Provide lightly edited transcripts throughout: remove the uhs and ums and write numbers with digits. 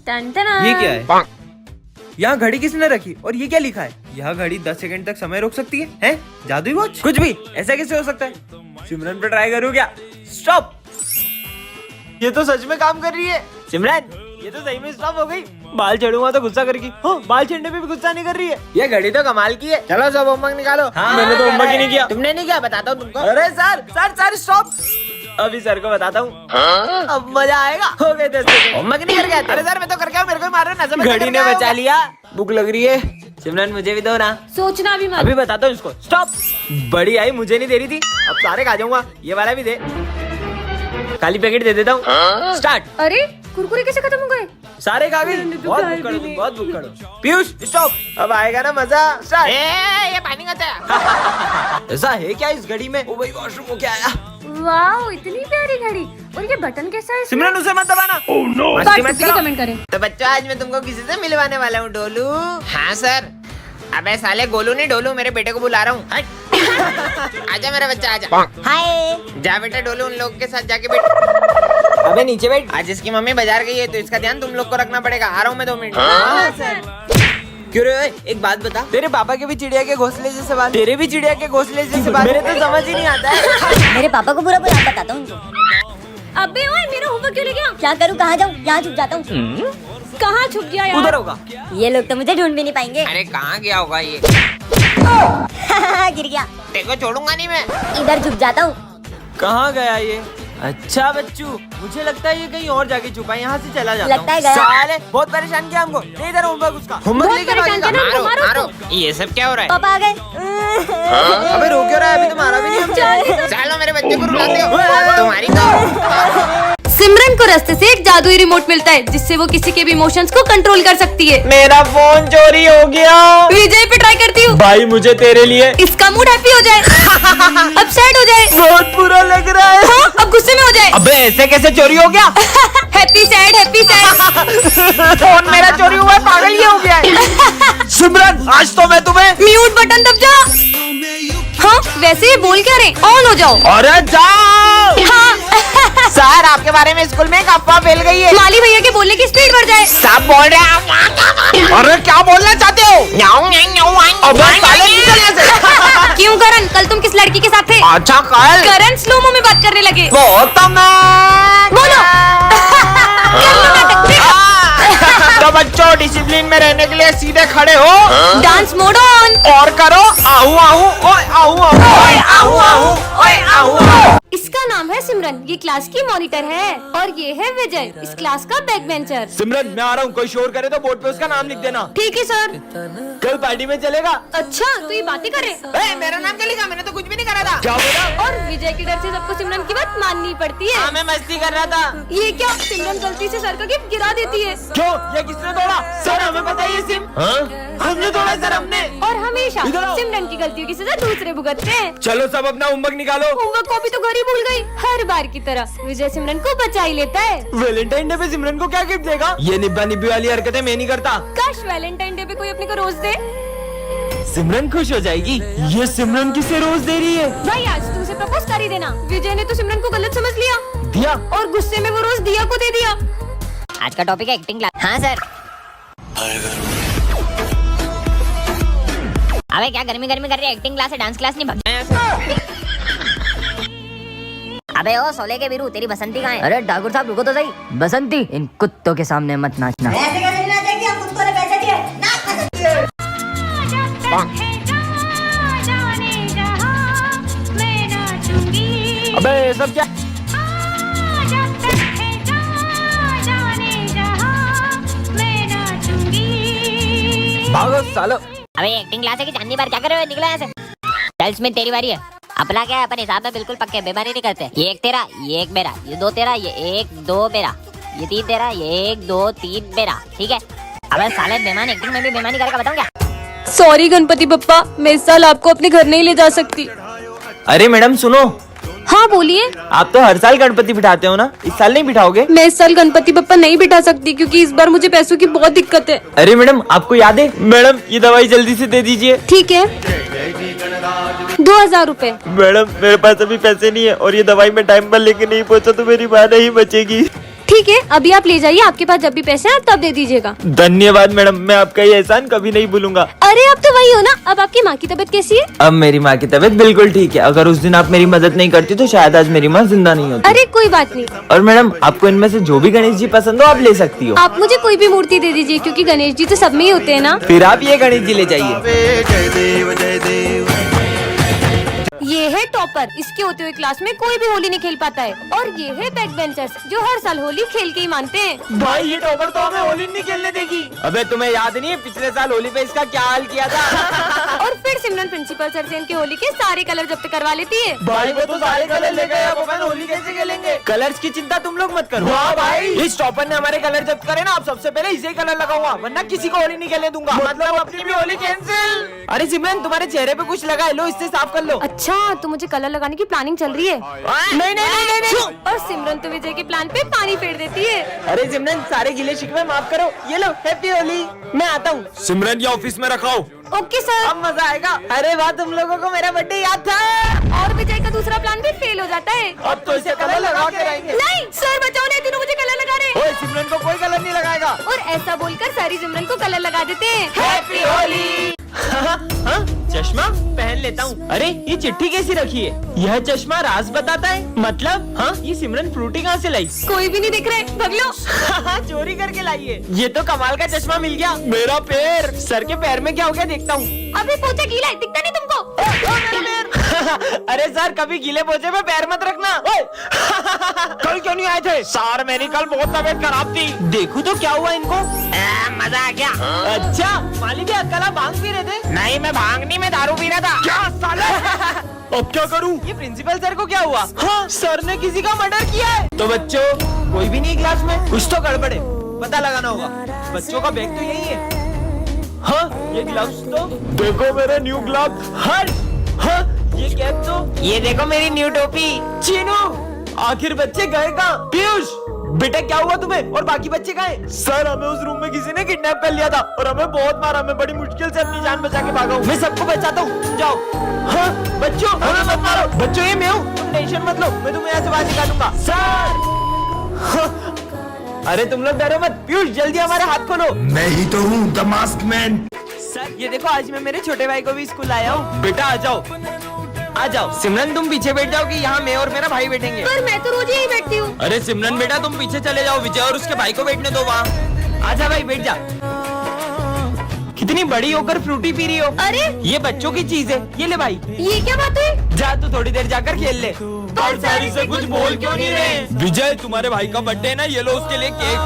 ये क्या है? यहाँ घड़ी किसने रखी और ये क्या लिखा है? यह घड़ी 10 सेकंड तक समय रोक सकती है? हैं? जादुई वॉच? कुछ भी, ऐसा कैसे हो सकता है? सिमरन पे ट्राई करूँ क्या? स्टॉप! ये तो सच में काम कर रही है। सिमरन, ये तो सही में स्टॉप हो गई। बाल छेड़ूंगा तो गुस्सा करेगी। हाँ, बाल छेड़ने पे भी गुस्सा नहीं कर रही है। ये घड़ी तो कमाल की है। चलो सब होमवर्क निकालो। हाँ, मैंने तो होमवर्क ही नहीं किया। तुमने नहीं किया? बताता हूँ तुमको। अरे सर स्टॉप! अभी सर को बताता हूँ। अब मजा आएगा। हो गए 10 सेकंड। होमवर्क नहीं कर गया? अरे सर मैं तो करके मेरे को मार रहे हो। घड़ी ने बचा लिया। भूख लग रही है। सिमरन मुझे भी दो ना। सोचना भी मत। अभी बताता हूँ इसको। स्टॉप! बड़ी आई मुझे नहीं दे रही थी, अब सारे खा जाऊंगा। ये वाला भी दे। खाली पैकेट दे देता हूँ। स्टार्ट। अरे कुरकुरे कैसे खत्म हो गए? सारे खा गए। बहुत भूख करो। पीयूष स्टॉप! अब आएगा ना मजा। स्टार्ट। ये पानी का है। ऐसा है क्या इस घड़ी में? ओ भाई वॉशरूम हो क्या आया? वाओ, इतनी प्यारी घड़ी। और ये बटन कैसा है? सिमरन उसे मत दबाना। Oh no. कमेंट करें। तो बच्चों आज मैं तुमको किसी से मिलवाने वाला हूँ। डोलू। हाँ सर। अबे साले गोलू नहीं डोलू, मेरे बेटे को बुला रहा हूँ। आजा मेरा बच्चा आजा। हाय। जा बेटा डोलू, उन लोगों के साथ जाके बैठ। अबे नीचे बैठ। आज इसकी मम्मी बाजार गई है तो इसका ध्यान तुम लोग को रखना पड़ेगा। आ रहा हूँ मैं 2 मिनट। क्यों रे? एक बात बता, तेरे पापा के भी चिड़िया के घोंसले जैसे बाल, तेरे भी चिड़िया के घोंसले जैसे बाल। मेरे तो समझ ही नहीं आता है। मेरे पापा को पूरा बताता हूँ उनको। अबे ओए, मेरा होमवर्क क्यों ले गया? क्या करूँ, कहाँ जाऊँ? यहाँ छुप जाता हूँ। कहाँ छुप गया यार? उधर होगा। ये लोग तो मुझे ढूंढ भी नहीं पाएंगे। अरे कहाँ गया होगा ये? गिर गया। देखो छोड़ूंगा नहीं मैं। इधर छुप जाता हूँ। कहाँ गया ये? अच्छा बच्चू, मुझे लगता है ये कहीं और जाके छुपा है। यहाँ से चला जाता लगता है गया। साले बहुत परेशान किया हमको। ले इधर होमवर्क उसका। होमवर्क बहुत लेके परेशान भागेगा। किया ना। मारो मारो मारो। ये सब क्या हो रहा है? पापा आ गए। अबे रो क्यों रहा है? अभी तो मारा भी नहीं हमने। चलो मेरे बच्चे को रुलाते हो। तुम्हारी तो सिमरन को रास्ते से एक जादुई रिमोट मिलता है जिससे वो किसी के भी इमोशंस को कंट्रोल कर सकती है। मेरा फोन चोरी हो गया। विजय पे ट्राई करती हूँ। भाई मुझे तेरे लिए। इसका मूड हैप्पी हो जाए, अब सैड हो जाए, बहुत बुरा लग रहा है। हाँ, अब गुस्से में हो जाए। अबे ऐसे कैसे चोरी हो गया? Happy sad happy sad. Phone मेरा चोरी हुआ है, पागल ये हो गया है। सिमरन आज तो मैं तुम्हें। म्यूट बटन दब जा। हाँ, वैसे ये बोल क्या रहे? ऑन हो जाओ। अरे जाओ। हाँ। सर आपके बारे में स्कूल में एक अफवाह फैल गई है। माली भैया के बोलने की स्पीड बढ़ जाए। सब बोल रहे हैं। अरे क्या बोलना चाहते हो? अबे साले निकल यहाँ से। क्यों करण, कल तुम किस लड़की के साथ थे? अच्छा कल। करण स्लोमो में बात करने लगे। बोलो। कर लो नाटक। तो बच्चों डिसिप्लिन में रहने के लिए सीधे खड़े हो। Dance mode on. और करो आहू आहू ओए आहू आहू ओए आहू आहू ओए आहू आहू। इसका नाम है सिमरन, ये क्लास की मॉनिटर है। और ये है विजय, इस क्लास का बैक बेंचर। सिमरन मैं आ रहा हूँ, कोई शोर करे तो बोर्ड पे उसका नाम लिख देना। ठीक है सर। कल पार्टी में चलेगा? अच्छा तो ये बातें करे। मेरा नाम क्या लिखा? मैंने तो कुछ भी नहीं करा था। क्या बोला? और विजय के डर से सबको सिमरन की बात माननी पड़ती है। हाँ मैं मस्ती कर रहा था। ये क्या, सिमरन गलती से सर का गिफ्ट गिरा देती है। क्यों? ये किसने तोड़ा? सर हमें पता है ये सिम। हमने तोड़ा सर, हमने। और हमेशा इधर आओ। सिमरन की गलतियों की सजा दूसरे भुगतते हैं। चलो सब अपना होमवर्क निकालो। होमवर्क कॉपी तो घर ही भूल गई। हर बार की तरह विजय सिमरन को बचा ही लेता है। वैलेंटाइन डे पे सिमरन को क्या गिफ्ट देगा? ये निब्बा निब्बी वाली हरकतें मैं नहीं करता। काश वैलेंटाइन डे पे कोई अपने को रोज दे। सिमरन खुश हो जाएगी। ये सिमरन किसे रोज दे रही है? भाई आज तू उसे प्रपोज कर ही देना। विजय ने तो सिमरन को गलत समझ लिया दिया। और गुस्से में वो रोज दिया को दे दिया। आज का टॉपिक है एक्टिंग क्लास। हाँ सर। अबे क्या गर्मी गर्मी कर रही है? एक्टिंग क्लास है, डांस क्लास नहीं। अबे ओ सोले के वीरू, तेरी बसंती कहाँ है? अरे ठाकुर साहब रुको तो सही। बसंती, इन कुत्तों के सामने मत नाचना। ऐसे कैसे नाचेगी? हम कुत्तों ने पैसे दिए। नाच। अबे सब क्या? भागो सालो। अबे एक्टिंग क्लास है कि चांदनी बार क्या कर रहे हो? निकलो यहाँ से। चल स्मिथ तेरी बारी है। अपना क्या है, अपन हिसाब में बिल्कुल पक्के, बेईमानी नहीं करते। ये एक तेरा, ये एक मेरा, ये 2 तेरा, ये 1 2 मेरा, ये 3 तेरा, ये 1 2 3 मेरा। ठीक है? अबे साले बेईमान एक्टिंग में भी बेईमानी करेगा, बताऊँ क्या? सॉरी गणपति पप्पा, मैं इस साल आपको अपने घर नहीं ले जा सकती। अरे मैडम सुनो। हाँ बोलिए। आप तो हर साल गणपति बिठाते हो ना, इस साल नहीं बिठाओगे? मैं इस साल गणपति बप्पा नहीं बिठा सकती क्योंकि इस बार मुझे पैसों की बहुत दिक्कत है। अरे मैडम आपको याद है? मैडम ये दवाई जल्दी से दे दीजिए। ठीक है, 2000 रूपए। मैडम मेरे पास अभी पैसे नहीं है और ये दवाई मैं टाइम पर लेके नहीं पहुंचा तो मेरी माँ नहीं बचेगी। ठीक है, अभी आप ले जाइए, आपके पास जब भी पैसे हैं आप तब दे दीजिएगा। धन्यवाद मैडम, मैं आपका ये एहसान कभी नहीं भूलूंगा। अरे अब तो वही हो ना। अब आपकी माँ की तबीयत कैसी है? अब मेरी माँ की तबीयत बिल्कुल ठीक है। अगर उस दिन आप मेरी मदद नहीं करती तो शायद आज मेरी माँ जिंदा नहीं होती। अरे कोई बात नहीं, और मैडम आपको इनमें से जो भी गणेश जी पसंद हो आप ले सकती हो। आप मुझे कोई भी मूर्ति दे दीजिए, क्योंकि गणेश जी तो सब में ही होते हैं ना। फिर आप ये गणेश जी ले जाइए। ये है टॉपर, इसके होते हुए क्लास में कोई भी होली नहीं खेल पाता है। और ये है बैक बेंचर्स, जो हर साल होली खेल के ही मानते हैं। भाई ये टॉपर तो हमें होली नहीं खेलने देगी। अबे तुम्हें याद नहीं है पिछले साल होली पे इसका क्या हाल किया था? और फिर सिमरन प्रिंसिपल सर से इनकी होली के सारे कलर जब्त करवा लेती है। भाई वो तो सारे कलर ले गए, अब अपन होली कैसे खेलेंगे? कलर्स की चिंता तुम लोग मत करो। वाह भाई, इस टॉपर ने हमारे कलर जब्त करे ना, अब सबसे पहले इसे ही कलर लगाऊंगा, वरना किसी को होली नहीं खेलने दूंगा। मतलब अपनी भी होली कैंसिल। अरे सिमरन तुम्हारे चेहरे पे कुछ लगा है, लो इससे साफ कर लो। अच्छा, तो मुझे कलर लगाने की प्लानिंग चल रही है। नहीं नहीं नहीं नहीं। और सिमरन तो विजय के प्लान पे पानी फेर देती है। अरे सिमरन सारे गिले शिकवे माफ करो, ये लो हैप्पी होली। मैं आता हूँ। सिमरन ये ऑफिस में रखाओ। Okay sir. अब मजा आएगा। अरे वाह, तुम लोगों को मेरा बर्थडे याद था। और विजय का दूसरा प्लान भी फेल हो जाता है। अब तो इसे कलर लगा के रहेंगे। नहीं सर, बचाओ, नहीं तीनों मुझे कलर लगा रहे। ओए सिमरन को कोई कलर नहीं लगाएगा। और ऐसा बोलकर सारी सिमरन को कलर लगा देते हैं। हैप्पी होली। चश्मा पहन लेता हूँ। अरे ये चिट्ठी कैसी रखी है? यह चश्मा राज बताता है। मतलब हाँ, ये सिमरन फ्रूटी कहाँ से लाई? कोई भी नहीं दिख रहा है, भाग लो। चोरी करके लाई है। ये तो कमाल का चश्मा मिल गया। मेरा पैर, सर के पैर में क्या हो गया देखता हूँ। अभी पोछा गीला है, दिखता नहीं तुमको? अरे सर, कभी गीले पोछे पे पैर मत रखना। कल क्यों नहीं आए थे? सर मेरी कल बहुत तबीयत खराब थी। देखो तो क्या हुआ इनको। मजा आ गया। अच्छा मालिक है, कल आप भांग पी रहे थे? नहीं मैं भांग नहीं, मैं दारू पी रहा था। क्या साले? अब क्या करूं? ये प्रिंसिपल सर को क्या हुआ? हाँ, सर ने किसी का मर्डर किया है। तो बच्चों कोई भी नहीं क्लास में, कुछ तो गड़बड़ है, पता लगाना होगा। बच्चों का बैग तो यही है। हाँ, ये ग्लव्स तो देखो, मेरे न्यू ग्लव। हाँ, ये कैप तो, ये देखो मेरी न्यू टोपी। चीनू, आखिर बच्चे गए कहाँ? पीयूष बेटा क्या हुआ तुम्हें? और बाकी बच्चे कहाँ हैं? सर हमें उस रूम में किसी ने किडनैप कर लिया था और हमें बहुत मारा। मैं बड़ी मुश्किल से अपनी जान बचा के भागा हूँ। मैं सबको बचाता हूँ, जाओ। हाँ बच्चों, हमें मत मारो। बच्चों ये मैं हूँ, तुम टेंशन मत लो, मैं तुम्हें यहाँ से बाहर निकालूंगा। सर हाँ। अरे तुम लोग डरो मत। पीयूष जल्दी हमारे हाथ खोलो। मैं ही तो हूँ द मास्क मैन। सर ये देखो, आज मैं मेरे छोटे भाई को भी स्कूल आया हूँ। बेटा आ जाओ, आ जाओ। सिमरन तुम पीछे बैठ जाओ कि यहाँ मैं और मेरा भाई बैठेंगे। पर मैं तो रोज यही बैठती हूँ। अरे सिमरन बेटा तुम पीछे चले जाओ, विजय और उसके भाई को बैठने दो वहाँ। आजा भाई बैठ जा। कितनी बड़ी होकर फ्रूटी पी रही हो? अरे ये बच्चों की चीज है, ये ले भाई। ये क्या बात है? जा तू थोड़ी देर जाकर खेल ले। और सारी से कुछ बोल क्यों नहीं रहे? विजय तुम्हारे भाई का बर्थडे है ना, ये लो उसके लिए केक।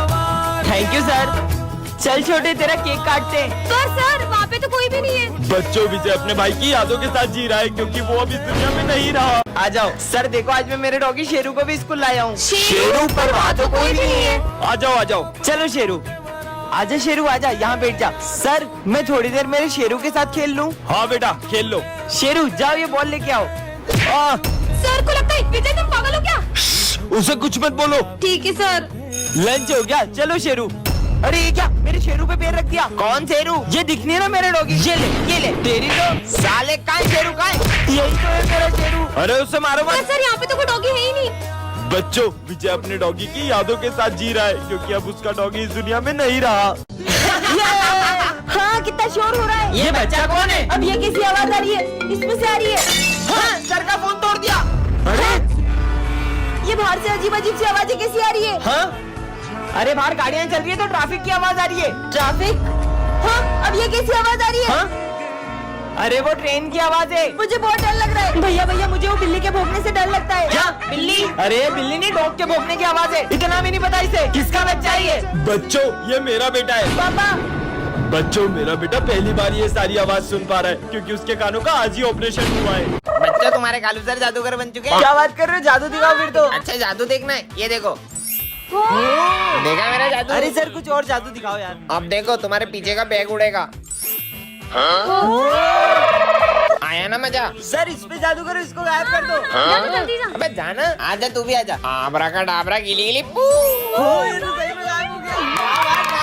Thank you sir. चल छोटे तेरा केक काटते हैं। पर सर वहाँ पे तो कोई भी नहीं है। बच्चों विजय अपने भाई की यादों के साथ जी रहा है क्योंकि वो अब इस दुनिया में नहीं रहा। आ जाओ। सर देखो, आज मैं मेरे डॉगी शेरू को भी स्कूल लाया हूँ। शेरू पर वहाँ तो कोई भी नहीं है। आ जाओ आ जाओ। चलो शेरू, आजा शेरू आजा, यहाँ बैठ जा। सर मैं थोड़ी देर मेरे शेरू के साथ खेल लूँ? हाँ बेटा खेल लो। शेरू जाओ, ये बॉल लेके आओ। सर को लगता है विजय तुम पागल हो क्या? उसे कुछ मत बोलो। ठीक है सर। लंच हो गया, चलो शेरू। अरे ये क्या, मेरे शेरू पे पैर रख दिया? कौन शेरू? ये दिखनी है ना मेरे डॉगी। ये ले तेरी तो। साले कहाँ शेरू कहाँ है? यही तो है मेरा शेरू। अरे उसे मारो पर मत। सर यहाँ पे तो कोई डॉगी है ही नहीं। बच्चों विजय अपने डॉगी की यादों के साथ जी रहा है क्योंकि अब उसका डॉगी इस दुनिया में नहीं रहा। हाँ, कितना शोर हो रहा है। ये बच्चा कौन है? अब ये कैसी आवाज आ रही है? इसमें से आ रही है। हाँ, सर का फोन तोड़ दिया। अरे ये बाहर से अजीब अजीब सी आवाजें कैसी आ रही है? हाँ, अरे बाहर गाड़ियाँ चल रही है तो ट्रैफिक की आवाज आ रही है। ट्रैफिक? हाँ, अब ये कैसी आवाज आ रही है? हाँ? अरे वो ट्रेन की आवाज है। मुझे बहुत डर लग रहा है। भैया भैया, मुझे वो बिल्ली के भौंकने से डर लगता है। क्या बिल्ली? अरे बिल्ली नहीं, डॉग के भौंकने की आवाज है। इतना भी नहीं पता इसे। किसका बच्चा है ये? बच्चों ये मेरा बेटा है। पापा। बच्चों मेरा बेटा पहली बार ये सारी आवाज सुन पा रहा है क्योंकि उसके कानों का आज ही ऑपरेशन हुआ है। बच्चों तुम्हारे कालू सर जादूगर बन चुके हैं। क्या बात कर रहे हो? जादू दिखाओ फिर तो। अच्छा जादू देखना है, ये देखो। देखा मेरा जादू? अरे सर कुछ और जादू दिखाओ यार। अब देखो तुम्हारे पीछे का बैग उड़ेगा। आया ना मजा? सर इस पे जादू करो, इसको गायब कर दो। जाओ जल्दी जा। अबे जाना, आजा तू भी आजा। आबरा का डाबरा गिली गिली पू। ये तो सही में गायब हो गया।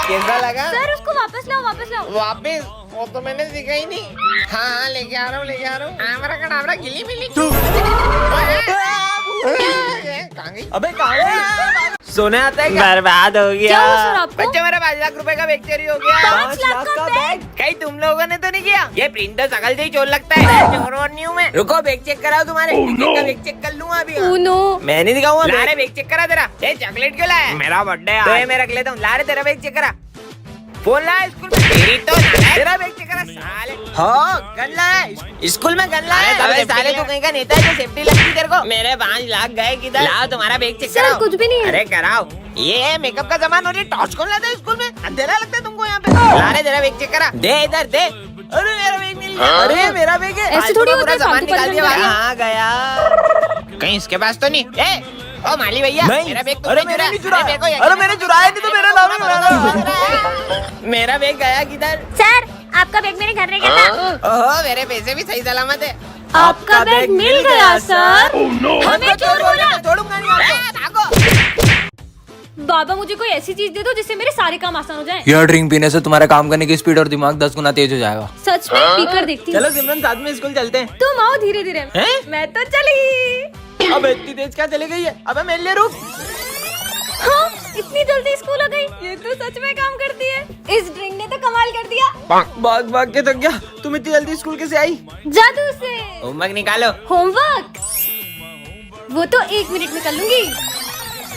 कैसा लगा? सर उसको वापस लाओ, वापस लाओ। वापिस? वो तो मैंने सीखा ही नहीं। हाँ लेके आ रहा हूँ, लेके आ रहा हूँ। आबरा का डाबरा गिली मिली। कहाँ गई? अबे कहाँ गई? सोने आता है क्या? बर्बाद हो क्या हुआ सर आपको? बच्चे मेरा 5 लाख रुपए का बैग चोरी हो गया। 5 लाख का बैग? कहीं तुम लोगों ने तो नहीं किया? ये प्रिंट तो सकल से ही चोर लगता है। चोर और नहीं हूँ मैं। रुको बैग चेक कराओ तुम्हारे। बैग चेक कर लूंगा अभी। Oh no! मैं नहीं दिखाऊंगा। ला रे बैग चेक करा तेरा। ये चॉकलेट क्यों लाया? मेरा बर्थडे तो ये मैं रख लेता हूँ। ला रे तेरा बैग चेक करा। फोन लाया स्कूल में। तेरी तो तेरा बैग चेक करा साले। हाँ गन लाया स्कूल में गन लाया। अबे साले तू कहीं का नेता है जो सेफ्टी लगती तेरे को। मेरे 5 लाख गए किधर? लाओ तुम्हारा बैग चेक सर, कराओ। कुछ भी नहीं है। अरे कराओ। ये मेकअप का सामान और ये टॉर्च कौन लाता है स्कूल में? अंधेरा लगता है तुमको यहाँ पे। ला रे तेरा बैग चेक करा। दे इधर दे। अरे मेरा बैग मिल गया। अरे मेरा बैग है। ऐसे थोड़ी होता है, सामान फालतू निकाल दिया। परेशान कहाँ गया? कहीं इसके पास तो नहीं। ओ माली भैया मेरा बैग तुमने चुराया। अरे मैंने चुराया नहीं तो मेरा नाम ही चुराया। मेरा बैग गया किधर? सर, आपका बैग मेरे घर रह गया था। ओहो मेरे पैसे भी सही सलामत है। आपका बैग मिल गया सर। हमें चोर बोला। छोड़ूंगा नहीं आपको। बाबा मुझे कोई ऐसी चीज दे दो जिससे मेरे सारे काम आसान हो जाएं। यह ड्रिंक पीने से तुम्हारे काम करने की स्पीड और दिमाग 10 गुना तेज हो जाएगा। सच में पीकर देखती हूँ। चलो सिमरन साथ में स्कूल चलते हैं। तुम आओ धीरे धीरे। मैं तो चली। अब इतनी तेज क्या चली गई है? अबे मेरे लिए रुक। हाँ, इतनी जल्दी स्कूल हो गई। ये तो सच में काम करती है। इस ड्रिंक ने तो कमाल कर दिया। भाग भाग के थक गया। तुम इतनी जल्दी स्कूल कैसे आई? जादू से। होमवर्क निकालो। होमवर्क वो तो 1 मिनट में कर लूंगी।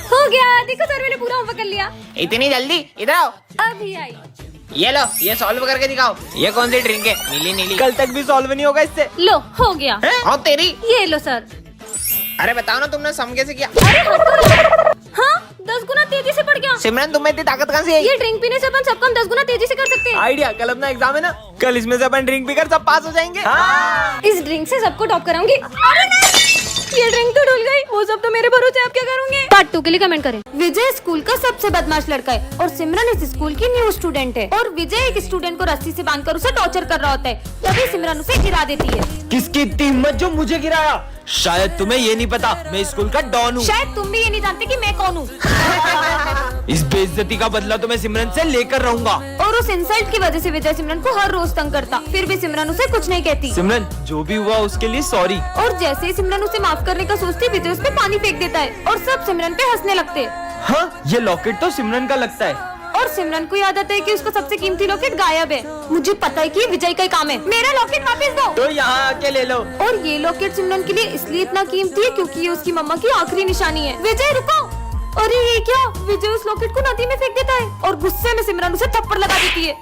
हो गया, देखो सर मैंने पूरा होमवर्क कर लिया। इतनी जल्दी? इधर आओ। अभी आई। ये लो ये सॉल्व करके दिखाओ। ये कौन सी ड्रिंक है? नीली नीली। कल तक भी सॉल्व नहीं होगा इससे। लो हो गया। और तेरी? ये लो सर। अरे बताओ ना तुमने सम कैसे किया? अरे हाँ 10 गुना तेजी से बढ़ गया। सिमरन तुम्हें इतनी ताकत कहाँ से आई? ये ड्रिंक पीने से अपन सब काम 10 गुना तेजी से कर सकते हैं। आइडिया, कल अपना एग्जाम है ना, कल इसमें से अपन ड्रिंक पीकर सब पास हो जाएंगे। इस ड्रिंक से सबको टॉप कराऊंगी। अरे नहीं, ये ड्रिंक तो डुल गई। वो सब तो मेरे भरोसे, आप क्या करोगे? पार्ट 2 के लिए कमेंट करें। विजय स्कूल का सबसे बदमाश लड़का है और सिमरन इस स्कूल की न्यू स्टूडेंट है। और विजय एक स्टूडेंट को रस्सी से बांधकर उसे टॉर्चर कर रहा होता है, तभी सिमरन उसे गिरा देती है। किसकी इतनी हिम्मत जो मुझे गिराया? शायद तुम्हें ये नहीं पता, मैं स्कूल का डॉन हूँ। शायद तुम भी ये नहीं जानते कि मैं कौन हूँ। इस बेइज्जती का बदला तो मैं सिमरन से लेकर रहूंगा। और उस इंसल्ट की वजह से विजय सिमरन को हर रोज तंग करता, फिर भी सिमरन उसे कुछ नहीं कहती। सिमरन जो भी हुआ उसके लिए सॉरी। और जैसे ही सिमरन उसे माफ करने का सोचती, विजय उस पे पानी फेंक देता है और सब सिमरन पे हंसने लगते हैं। हाँ, ये लॉकेट तो सिमरन का लगता है। और सिमरन को याद आता है कि उसका सबसे कीमती लॉकेट गायब है। मुझे पता है कि ये विजय का ही काम है। मेरा लॉकेट वापस दो। तो यहाँ आके ले लो। और ये लॉकेट सिमरन के लिए इसलिए इतना कीमती है क्योंकि ये उसकी मम्मा की आखिरी निशानी है। विजय रुको। अरे ये क्या? विजय उस लॉकेट को नदी में फेंक देता है और गुस्से में सिमरन उसे थप्पड़ लगा देती है।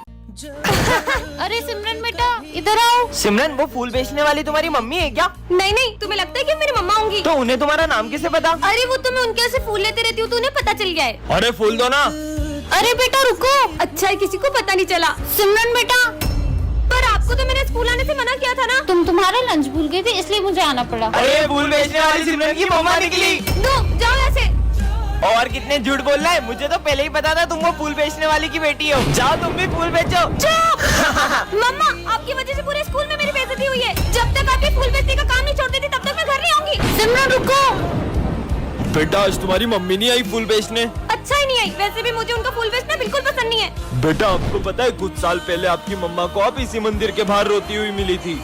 अरे सिमरन बेटा इधर आओ। सिमरन वो फूल बेचने वाली तुम्हारी मम्मी है क्या? नहीं नहीं, तुम्हें लगता है कि मेरी मम्मा होंगी? तो उन्हें तुम्हारा नाम कैसे पता? अरे वो तो मैं उनके से फूल लेते रहती हूँ तो उन्हें पता चल गया है। अरे फूल दो ना। अरे बेटा रुको। अच्छा है किसी को पता नहीं चला। सिमरन बेटा, पर आपको तो मैंने स्कूल आने से मना किया था ना। तुम तुम्हारा लंच भूल गए थे इसलिए मुझे आना पड़ा। अरे फूल बेचने वाली सिमरन की मम्मा निकली। दो जाओ ऐसे। और कितने झूठ बोल रहा है? मुझे तो पहले ही पता था तुम वो फूल बेचने वाली की बेटी हो। जाओ तुम भी फूल बेचो। मम्मा आपकी वजह से पूरे स्कूल में मेरी बेइज्जती हुई है। जब तक आप ये फूल बेचने का काम नहीं छोड़ देती तब तक मैं घर नहीं आऊंगी। सिमरन रुको। बेटा आज तुम्हारी मम्मी नहीं आई फूल बेचने। अच्छा ही नहीं आई। वैसे भी मुझे उनका फूल बेचना बिल्कुल पसंद नहीं है। बेटा आपको पता है कुछ साल पहले आपकी मम्मा को आप इसी मंदिर के बाहर रोती हुई मिली थी।